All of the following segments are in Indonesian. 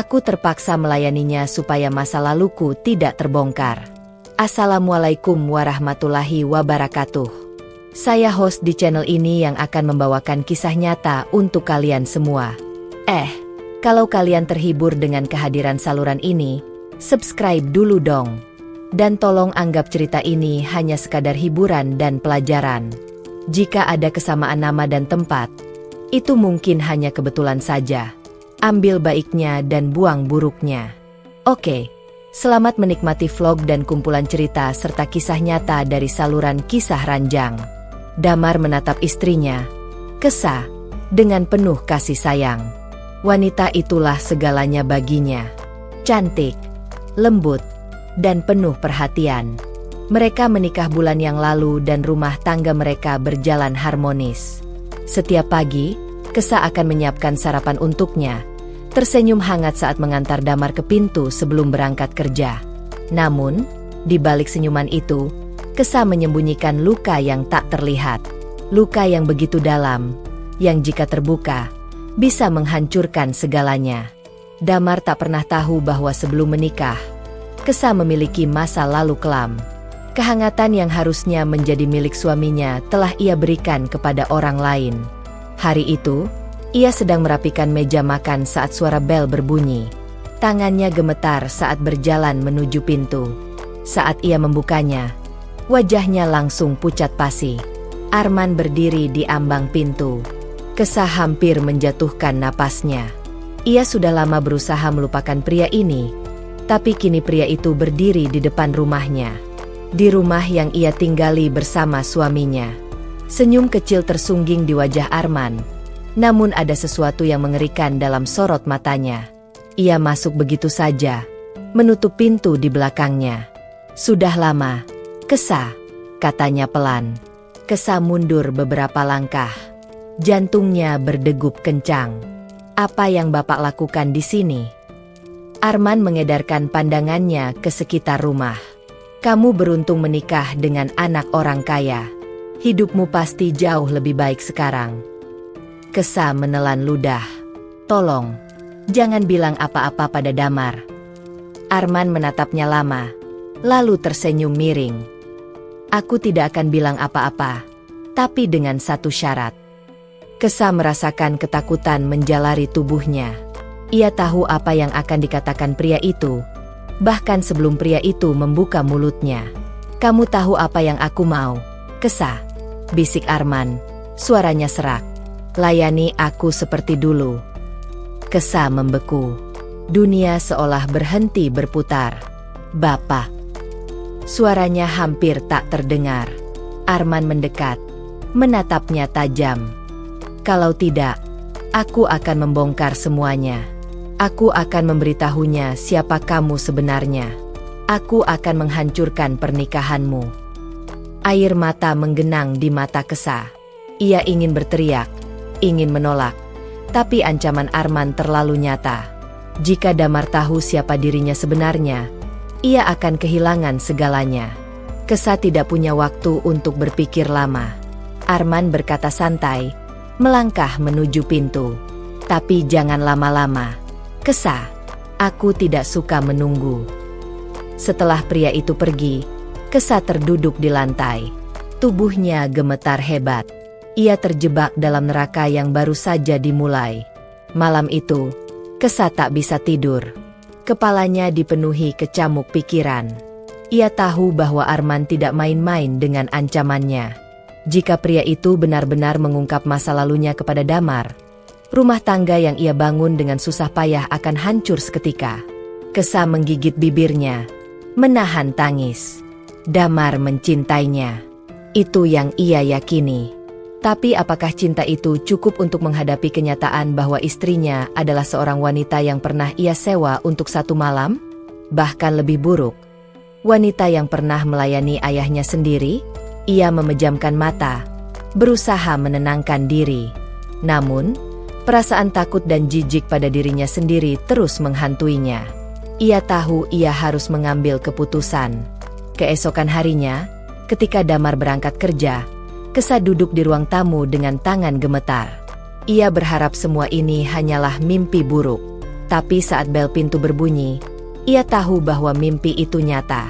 Aku terpaksa melayaninya supaya masa laluku tidak terbongkar. Assalamualaikum warahmatullahi wabarakatuh. Saya host di channel ini yang akan membawakan kisah nyata untuk kalian semua. Kalau kalian terhibur dengan kehadiran saluran ini, subscribe dulu dong. Dan tolong anggap cerita ini hanya sekadar hiburan dan pelajaran. Jika ada kesamaan nama dan tempat, itu mungkin hanya kebetulan saja. Ambil baiknya dan buang buruknya. Oke, selamat menikmati vlog dan kumpulan cerita serta kisah nyata dari saluran Kisah Ranjang. Damar menatap istrinya, Kesa, dengan penuh kasih sayang. Wanita itulah segalanya baginya. Cantik, lembut, dan penuh perhatian. Mereka menikah bulan yang lalu dan rumah tangga mereka berjalan harmonis. Setiap pagi, Kesa akan menyiapkan sarapan untuknya, tersenyum hangat saat mengantar Damar ke pintu sebelum berangkat kerja. Namun, di balik senyuman itu, Kesa menyembunyikan luka yang tak terlihat. Luka yang begitu dalam, yang jika terbuka, bisa menghancurkan segalanya. Damar tak pernah tahu bahwa sebelum menikah, Kesa memiliki masa lalu kelam. Kehangatan yang harusnya menjadi milik suaminya telah ia berikan kepada orang lain. Hari itu, ia sedang merapikan meja makan saat suara bel berbunyi. Tangannya gemetar saat berjalan menuju pintu. Saat ia membukanya, wajahnya langsung pucat pasi. Arman berdiri di ambang pintu. Kesa hampir menjatuhkan napasnya. Ia sudah lama berusaha melupakan pria ini, tapi kini pria itu berdiri di depan rumahnya. Di rumah yang ia tinggali bersama suaminya. Senyum kecil tersungging di wajah Arman. Namun ada sesuatu yang mengerikan dalam sorot matanya. Ia masuk begitu saja, menutup pintu di belakangnya. Sudah lama, Kesa, katanya pelan. Kesa mundur beberapa langkah. Jantungnya berdegup kencang. Apa yang Bapak lakukan di sini? Arman mengedarkan pandangannya ke sekitar rumah. Kamu beruntung menikah dengan anak orang kaya. Hidupmu pasti jauh lebih baik sekarang. Kesa menelan ludah. Tolong, jangan bilang apa-apa pada Damar. Arman menatapnya lama, lalu tersenyum miring. Aku tidak akan bilang apa-apa, tapi dengan satu syarat. Kesa merasakan ketakutan menjalari tubuhnya. Ia tahu apa yang akan dikatakan pria itu, bahkan sebelum pria itu membuka mulutnya. Kamu tahu apa yang aku mau, Kesa, bisik Arman, suaranya serak. Layani aku seperti dulu. Kesa membeku. Dunia seolah berhenti berputar. Bapak. Suaranya hampir tak terdengar. Arman mendekat, menatapnya tajam. Kalau tidak, aku akan membongkar semuanya. Aku akan memberitahunya siapa kamu sebenarnya. Aku akan menghancurkan pernikahanmu. Air mata menggenang di mata Kesa. Ia ingin berteriak, ingin menolak, tapi ancaman Arman terlalu nyata. Jika Damar tahu siapa dirinya sebenarnya, ia akan kehilangan segalanya. Kesa tidak punya waktu untuk berpikir lama. Arman berkata santai, melangkah menuju pintu. Tapi jangan lama-lama. Kesa, aku tidak suka menunggu. Setelah pria itu pergi, Kesa terduduk di lantai. Tubuhnya gemetar hebat. Ia terjebak dalam neraka yang baru saja dimulai. Malam itu, Kesa tak bisa tidur. Kepalanya dipenuhi kecamuk pikiran. Ia tahu bahwa Arman tidak main-main dengan ancamannya. Jika pria itu benar-benar mengungkap masa lalunya kepada Damar, rumah tangga yang ia bangun dengan susah payah akan hancur seketika. Kesa menggigit bibirnya, menahan tangis. Damar mencintainya. Itu yang ia yakini. Tapi apakah cinta itu cukup untuk menghadapi kenyataan bahwa istrinya adalah seorang wanita yang pernah ia sewa untuk satu malam? Bahkan lebih buruk, wanita yang pernah melayani ayahnya sendiri. Ia memejamkan mata, berusaha menenangkan diri. Namun, perasaan takut dan jijik pada dirinya sendiri terus menghantuinya. Ia tahu ia harus mengambil keputusan. Keesokan harinya, ketika Damar berangkat kerja, Kesa duduk di ruang tamu dengan tangan gemetar. Ia berharap semua ini hanyalah mimpi buruk. Tapi saat bel pintu berbunyi, ia tahu bahwa mimpi itu nyata.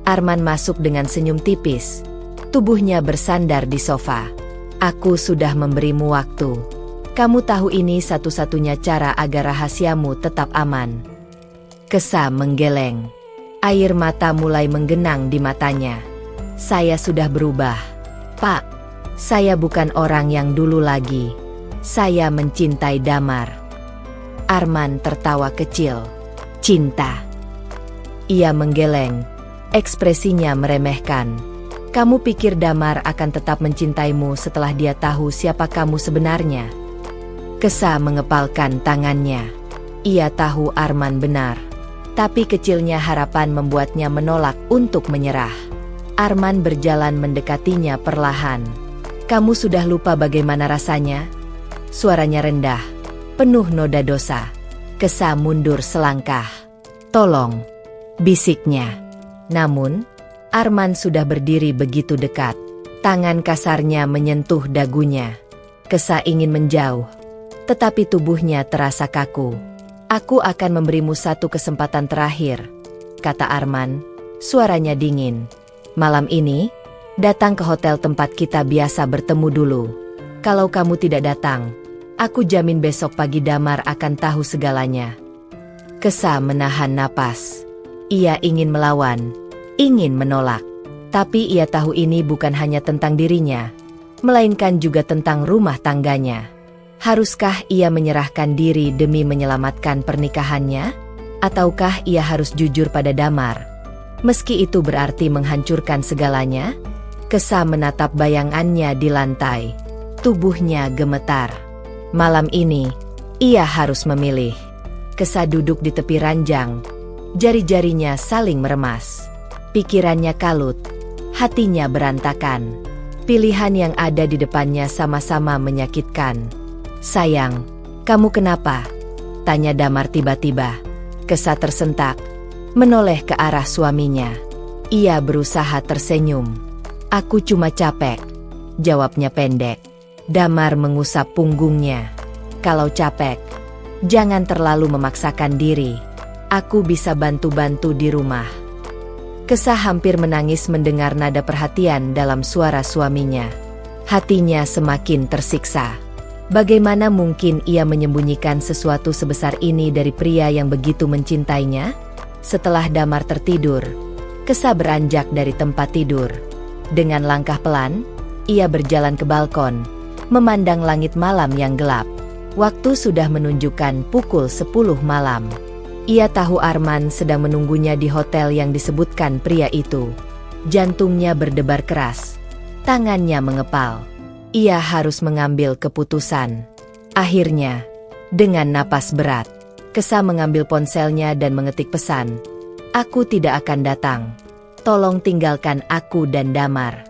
Arman masuk dengan senyum tipis. Tubuhnya bersandar di sofa. Aku sudah memberimu waktu. Kamu tahu ini satu-satunya cara agar rahasiamu tetap aman. Kesa menggeleng. Air mata mulai menggenang di matanya. Saya sudah berubah. Pak, saya bukan orang yang dulu lagi. Saya mencintai Damar. Arman tertawa kecil. Cinta. Ia menggeleng. Ekspresinya meremehkan. Kamu pikir Damar akan tetap mencintaimu setelah dia tahu siapa kamu sebenarnya? Kesa mengepalkan tangannya. Ia tahu Arman benar. Tapi kecilnya harapan membuatnya menolak untuk menyerah. Arman berjalan mendekatinya perlahan. Kamu sudah lupa bagaimana rasanya? Suaranya rendah, penuh noda dosa. Kesa mundur selangkah. Tolong, bisiknya. Namun, Arman sudah berdiri begitu dekat. Tangan kasarnya menyentuh dagunya. Kesa ingin menjauh, tetapi tubuhnya terasa kaku. Aku akan memberimu satu kesempatan terakhir, kata Arman, suaranya dingin. Malam ini, datang ke hotel tempat kita biasa bertemu dulu. Kalau kamu tidak datang, aku jamin besok pagi Damar akan tahu segalanya. Kesa menahan napas. Ia ingin melawan, ingin menolak. Tapi ia tahu ini bukan hanya tentang dirinya, melainkan juga tentang rumah tangganya. Haruskah ia menyerahkan diri demi menyelamatkan pernikahannya? Ataukah ia harus jujur pada Damar? Meski itu berarti menghancurkan segalanya? Kesa menatap bayangannya di lantai. Tubuhnya gemetar. Malam ini, ia harus memilih. Kesa duduk di tepi ranjang. Jari-jarinya saling meremas. Pikirannya kalut. Hatinya berantakan. Pilihan yang ada di depannya sama-sama menyakitkan. Sayang, kamu kenapa? Tanya Damar tiba-tiba. Kesa tersentak, menoleh ke arah suaminya. Ia berusaha tersenyum. Aku cuma capek, jawabnya pendek. Damar mengusap punggungnya. Kalau capek, jangan terlalu memaksakan diri. Aku bisa bantu-bantu di rumah. Kesa hampir menangis mendengar nada perhatian dalam suara suaminya. Hatinya semakin tersiksa. Bagaimana mungkin ia menyembunyikan sesuatu sebesar ini dari pria yang begitu mencintainya? Setelah Damar tertidur, Kesa beranjak dari tempat tidur. Dengan langkah pelan, ia berjalan ke balkon, memandang langit malam yang gelap. Waktu sudah menunjukkan pukul 10 malam. Ia tahu Arman sedang menunggunya di hotel yang disebutkan pria itu. Jantungnya berdebar keras. Tangannya mengepal. Ia harus mengambil keputusan. Akhirnya, dengan napas berat, Kesa mengambil ponselnya dan mengetik pesan. Aku tidak akan datang. Tolong tinggalkan aku dan Damar.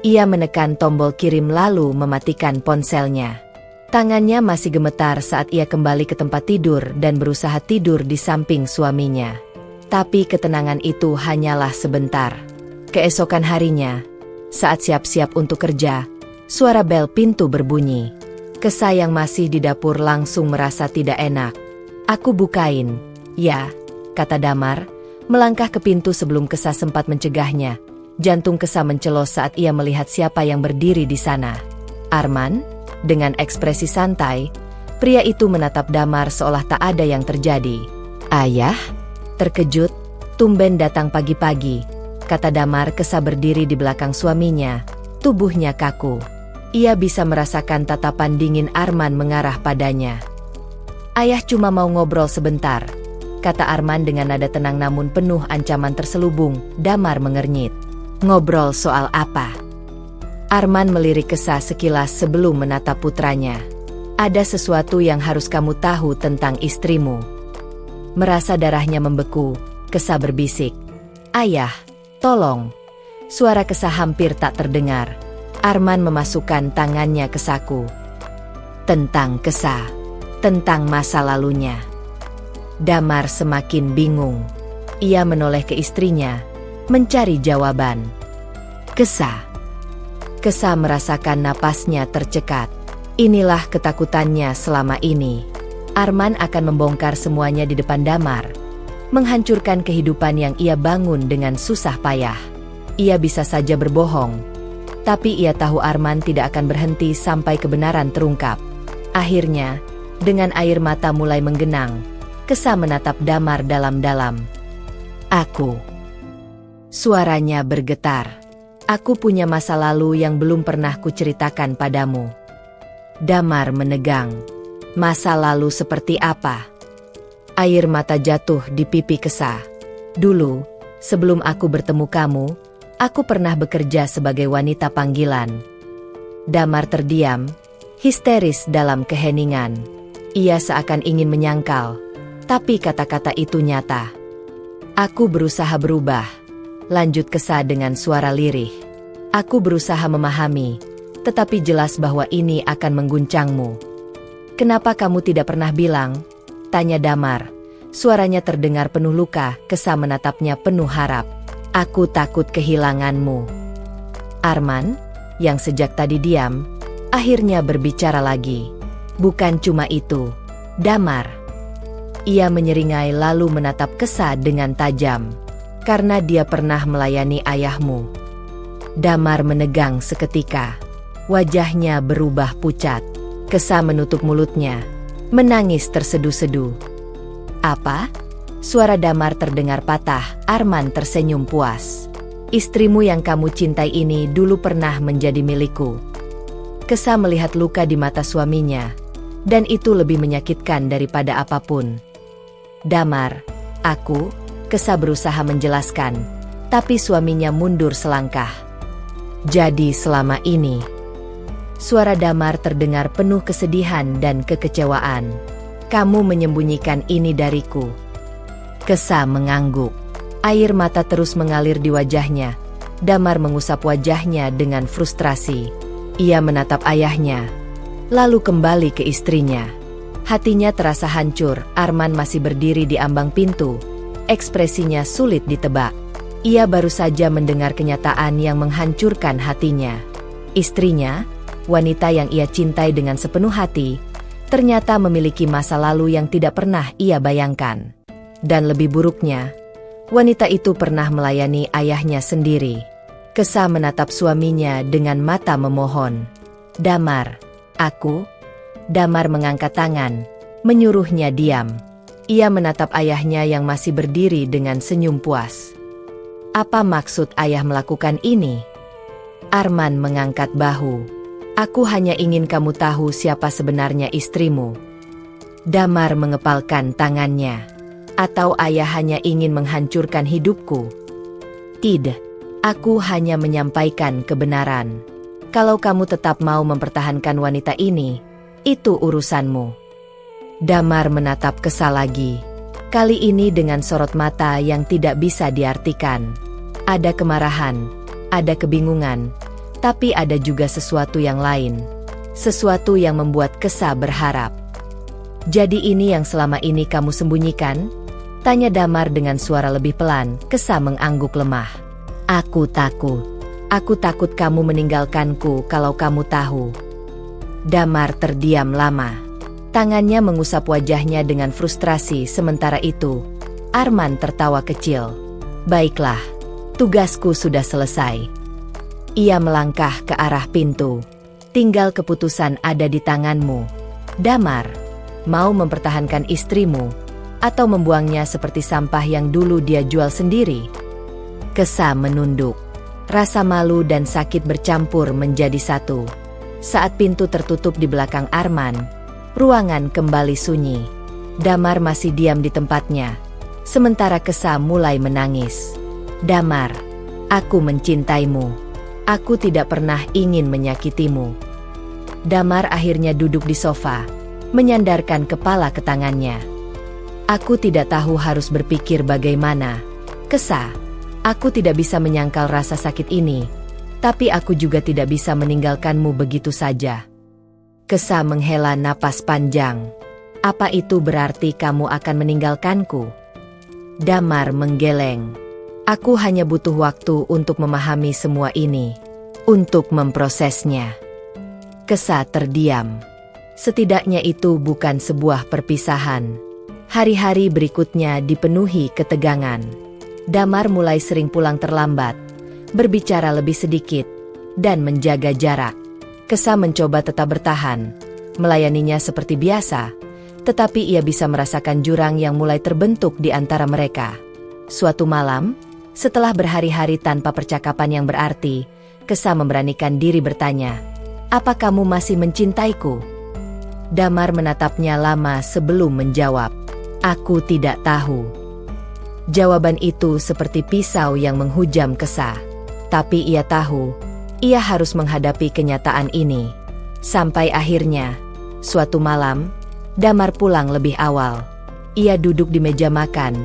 Ia menekan tombol kirim lalu mematikan ponselnya. Tangannya masih gemetar saat ia kembali ke tempat tidur dan berusaha tidur di samping suaminya. Tapi ketenangan itu hanyalah sebentar. Keesokan harinya, saat siap-siap untuk kerja, suara bel pintu berbunyi. Kesa yang masih di dapur langsung merasa tidak enak. Aku bukain, ya, kata Damar, melangkah ke pintu sebelum Kesa sempat mencegahnya. Jantung Kesa mencelos saat ia melihat siapa yang berdiri di sana. Arman? Dengan ekspresi santai, pria itu menatap Damar seolah tak ada yang terjadi. Ayah? Terkejut, tumben datang pagi-pagi, kata Damar. Kesa berdiri di belakang suaminya, tubuhnya kaku. Ia bisa merasakan tatapan dingin Arman mengarah padanya. Ayah cuma mau ngobrol sebentar, kata Arman dengan nada tenang namun penuh ancaman terselubung. Damar mengernyit. Ngobrol soal apa? Arman melirik Kesa sekilas sebelum menatap putranya. Ada sesuatu yang harus kamu tahu tentang istrimu. Merasa darahnya membeku, Kesa berbisik. Ayah, tolong. Suara Kesa hampir tak terdengar. Arman memasukkan tangannya ke saku. Tentang Kesa. Tentang masa lalunya. Damar semakin bingung. Ia menoleh ke istrinya, mencari jawaban. Kesa. Kesa merasakan napasnya tercekat. Inilah ketakutannya selama ini. Arman akan membongkar semuanya di depan Damar, menghancurkan kehidupan yang ia bangun dengan susah payah. Ia bisa saja berbohong, tapi ia tahu Arman tidak akan berhenti sampai kebenaran terungkap. Akhirnya, dengan air mata mulai menggenang, Kesa menatap Damar dalam-dalam. Aku. Suaranya bergetar. Aku punya masa lalu yang belum pernah kuceritakan padamu. Damar menegang. Masa lalu seperti apa? Air mata jatuh di pipi Kesa. Dulu, sebelum aku bertemu kamu, aku pernah bekerja sebagai wanita panggilan. Damar terdiam, histeris dalam keheningan. Ia seakan ingin menyangkal, tapi kata-kata itu nyata. Aku berusaha berubah, lanjut Kesa dengan suara lirih. Aku berusaha memahami, tetapi jelas bahwa ini akan mengguncangmu. Kenapa kamu tidak pernah bilang? Tanya Damar. Suaranya terdengar penuh luka. Kesa menatapnya penuh harap. Aku takut kehilanganmu. Arman, yang sejak tadi diam, akhirnya berbicara lagi. Bukan cuma itu, Damar. Ia menyeringai lalu menatap Kesa dengan tajam. Karena dia pernah melayani ayahmu. Damar menegang seketika. Wajahnya berubah pucat. Kesa menutup mulutnya, menangis terseduh-seduh. Apa? Suara Damar terdengar patah. Arman tersenyum puas. Istrimu yang kamu cintai ini dulu pernah menjadi milikku. Kesa melihat luka di mata suaminya, dan itu lebih menyakitkan daripada apapun. Damar, aku, Kesa berusaha menjelaskan, tapi suaminya mundur selangkah. Jadi selama ini, suara Damar terdengar penuh kesedihan dan kekecewaan. Kamu menyembunyikan ini dariku. Kesa mengangguk. Air mata terus mengalir di wajahnya. Damar mengusap wajahnya dengan frustrasi. Ia menatap ayahnya, lalu kembali ke istrinya. Hatinya terasa hancur. Arman masih berdiri di ambang pintu. Ekspresinya sulit ditebak. Ia baru saja mendengar kenyataan yang menghancurkan hatinya. Istrinya, wanita yang ia cintai dengan sepenuh hati, ternyata memiliki masa lalu yang tidak pernah ia bayangkan. Dan lebih buruknya, wanita itu pernah melayani ayahnya sendiri. Kesa menatap suaminya dengan mata memohon. Damar, aku. Damar mengangkat tangan, menyuruhnya diam. Ia menatap ayahnya yang masih berdiri dengan senyum puas. Apa maksud ayah melakukan ini? Arman mengangkat bahu. Aku hanya ingin kamu tahu siapa sebenarnya istrimu. Damar mengepalkan tangannya. Atau ayah hanya ingin menghancurkan hidupku? Tidak, aku hanya menyampaikan kebenaran. Kalau kamu tetap mau mempertahankan wanita ini, itu urusanmu. Damar menatap Kesa lagi. Kali ini dengan sorot mata yang tidak bisa diartikan. Ada kemarahan, ada kebingungan, tapi ada juga sesuatu yang lain. Sesuatu yang membuat Kesa berharap. Jadi ini yang selama ini kamu sembunyikan? Tanya Damar dengan suara lebih pelan. Kesa mengangguk lemah. Aku takut. Aku takut kamu meninggalkanku kalau kamu tahu. Damar terdiam lama. Tangannya mengusap wajahnya dengan frustrasi. Sementara itu, Arman tertawa kecil. Baiklah, tugasku sudah selesai. Ia melangkah ke arah pintu. Tinggal keputusan ada di tanganmu. Damar, mau mempertahankan istrimu, atau membuangnya seperti sampah yang dulu dia jual sendiri? Kesa menunduk. Rasa malu dan sakit bercampur menjadi satu. Saat pintu tertutup di belakang Arman, ruangan kembali sunyi. Damar masih diam di tempatnya. Sementara Kesa mulai menangis. Damar, aku mencintaimu. Aku tidak pernah ingin menyakitimu. Damar akhirnya duduk di sofa, menyandarkan kepala ke tangannya. Aku tidak tahu harus berpikir bagaimana. Kesa, aku tidak bisa menyangkal rasa sakit ini, tapi aku juga tidak bisa meninggalkanmu begitu saja. Kesa menghela napas panjang. Apa itu berarti kamu akan meninggalkanku? Damar menggeleng. Aku hanya butuh waktu untuk memahami semua ini, untuk memprosesnya. Kesa terdiam. Setidaknya itu bukan sebuah perpisahan. Hari-hari berikutnya dipenuhi ketegangan. Damar mulai sering pulang terlambat, berbicara lebih sedikit, dan menjaga jarak. Kesa mencoba tetap bertahan, melayaninya seperti biasa, tetapi ia bisa merasakan jurang yang mulai terbentuk di antara mereka. Suatu malam, setelah berhari-hari tanpa percakapan yang berarti, Kesa memberanikan diri bertanya, "Apa kamu masih mencintaiku?" Damar menatapnya lama sebelum menjawab, "Aku tidak tahu." Jawaban itu seperti pisau yang menghujam Kesa. Tapi ia tahu, ia harus menghadapi kenyataan ini. Sampai akhirnya, suatu malam, Damar pulang lebih awal. Ia duduk di meja makan,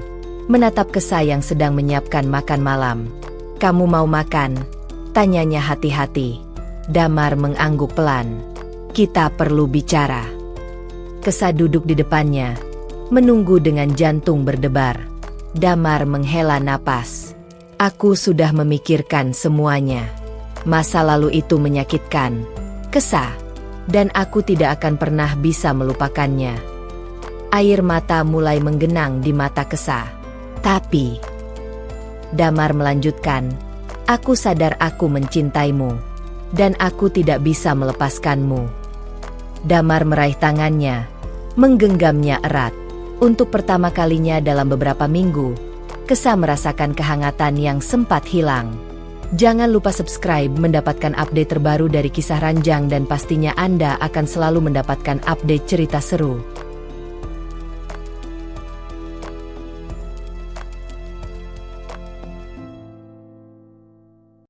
menatap Kesa yang sedang menyiapkan makan malam. "Kamu mau makan?" tanyanya hati-hati. Damar mengangguk pelan. "Kita perlu bicara." Kesa duduk di depannya, menunggu dengan jantung berdebar. Damar menghela napas. "Aku sudah memikirkan semuanya. Masa lalu itu menyakitkan, Kesa, dan aku tidak akan pernah bisa melupakannya." Air mata mulai menggenang di mata Kesa. "Tapi," Damar melanjutkan, "aku sadar aku mencintaimu, dan aku tidak bisa melepaskanmu." Damar meraih tangannya, menggenggamnya erat. Untuk pertama kalinya dalam beberapa minggu, Kesa merasakan kehangatan yang sempat hilang. Jangan lupa subscribe mendapatkan update terbaru dari Kisah Ranjang dan pastinya Anda akan selalu mendapatkan update cerita seru.